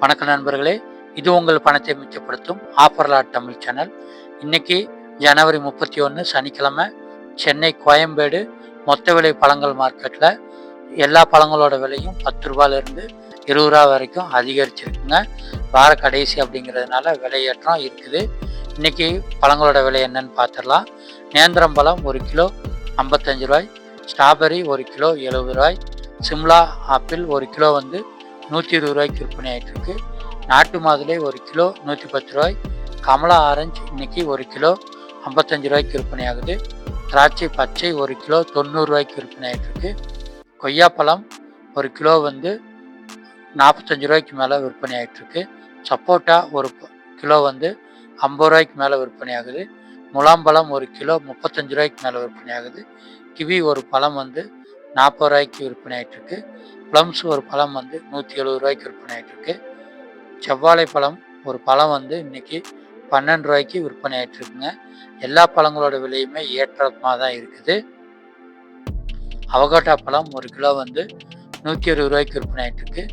வணக்கம் நண்பர்களே, இது உங்கள் பணத்தை மிச்சப்படுத்தும் ஆஃபர்லாட் தமிழ் சேனல். இன்னைக்கு ஜனவரி 31 சனிக்கிழமை, சென்னை கோயம்பேடு மொத்த விலை பழங்கள் மார்க்கெட்டில் எல்லா பழங்களோட விலையும் 10 ரூபாயிலிருந்து 20 ரூபா வரைக்கும் அதிகரிச்சிருக்குங்க. வார கடைசி அப்படிங்கிறதுனால விலையேற்றம் இருக்குது. இன்னைக்கு பழங்களோட விலை என்னன்னு பார்த்துடலாம். நேந்திரம் பழம் 1 கிலோ 55 ரூபாய், ஸ்ட்ராபெரி 1 கிலோ 70 ரூபாய், சிம்லா ஆப்பிள் 1 கிலோ 120 ரூபாய்க்கு விற்பனை ஆகிட்டு இருக்கு. நாட்டு மாதுளை 1 கிலோ 110 ரூபாய், கமலா ஆரஞ்சு இன்னைக்கு 1 கிலோ 55 ரூபாய்க்கு விற்பனை ஆகுது. திராட்சை பச்சை 1 கிலோ 90 ரூபாய்க்கு விற்பனை ஆகிட்டு இருக்கு. கொய்யாப்பழம் 1 கிலோ 45 ரூபாய்க்கு மேலே விற்பனை ஆகிட்டு இருக்கு. சப்போட்டா 1 கிலோ 50 ரூபாய்க்கு மேலே விற்பனை ஆகுது. முலாம்பழம் 1 கிலோ 35 ரூபாய்க்கு மேலே விற்பனை ஆகுது. கிவி ஒரு பழம் 40 ரூபாய்க்கு விற்பனை ஆகிட்டு இருக்கு. ப்ளம்ஸ் ஒரு பழம் 170 ரூபாய்க்கு விற்பனை ஆகிட்டு இருக்கு. செவ்வாழை பழம் ஒரு பழம் இன்னைக்கு 12 ரூபாய்க்கு விற்பனை ஆகிட்டு இருக்குங்க. எல்லா பழங்களோட விலையுமே ஏற்றமாக தான் இருக்குது. அவகோட்டா பழம் 1 கிலோ 120 ரூபாய்க்கு விற்பனை ஆகிட்டு இருக்கு.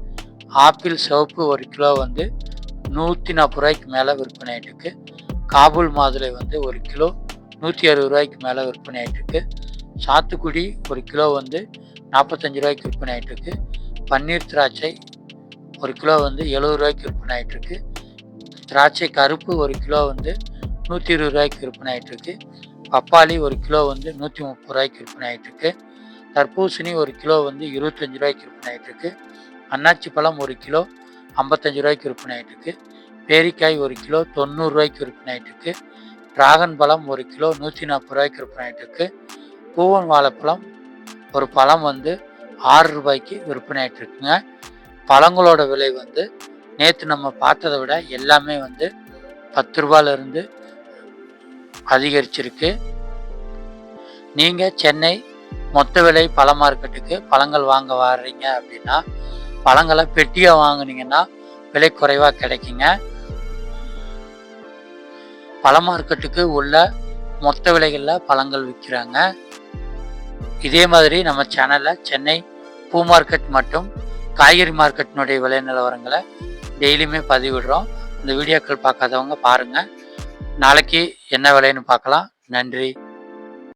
ஆப்பிள் சிவப்பு 1 கிலோ 140 ரூபாய்க்கு மேலே விற்பனை ஆகிட்டு இருக்கு. காபூல் மாதுளை 1 கிலோ 160 ரூபாய்க்கு மேலே விற்பனை ஆகிட்டு இருக்கு. சாத்துக்குடி 1 கிலோ 45 ரூபாய்க்கு விற்பனை ஆகிட்டு இருக்கு. பன்னீர் திராட்சை 1 கிலோ 70 ரூபாய்க்கு விற்பனை ஆகிட்டு இருக்கு. திராட்சை கருப்பு 1 கிலோ 120 ரூபாய்க்கு விற்பனை ஆகிட்டு இருக்கு. பப்பாளி 1 கிலோ 130 ரூபாய்க்கு விற்பனை ஆகிட்டு இருக்கு. தர்பூசணி 1 கிலோ 25 ரூபாய்க்கு விற்பனை ஆகிட்டு இருக்கு. அன்னாச்சி பழம் 1 கிலோ 55 ரூபாய்க்கு விற்பனை ஆகிட்டு இருக்கு. பேரிக்காய் 1 கிலோ 90 ரூபாய்க்கு விற்பனை ஆகிட்டு இருக்கு. டிராகன் பழம் 1 கிலோ 140 ரூபாய்க்கு விற்பனை ஆகிட்டு இருக்கு. பூவன் வாழைப்பழம் ஒரு பழம் 6 ரூபாய்க்கு விற்பனை ஆகிட்டு இருக்குங்க. பழங்களோட விலை நேற்று நம்ம பார்த்ததை விட எல்லாமே 10 ரூபாயிலிருந்து அதிகரிச்சிருக்கு. நீங்கள் சென்னை மொத்த விலை பழ மார்க்கெட்டுக்கு பழங்கள் வாங்க வர்றீங்க அப்படின்னா பழங்களை பெட்டியாக வாங்கினீங்கன்னா விலை குறைவாக கிடைக்குங்க. பழ மார்க்கெட்டுக்கு உள்ள மொத்த விலைகளில் பழங்கள் விற்கிறாங்க. இதே மாதிரி நம்ம சேனலில் சென்னை பூ மார்க்கெட் மற்றும் காய்கறி மார்க்கெட்டினுடைய விலை நிலவரங்களை டெய்லியுமே பதிவிடுறோம். இந்த வீடியோக்கள் பார்க்காதவங்க பாருங்கள். நாளைக்கு என்ன விலைன்னு பார்க்கலாம். நன்றி.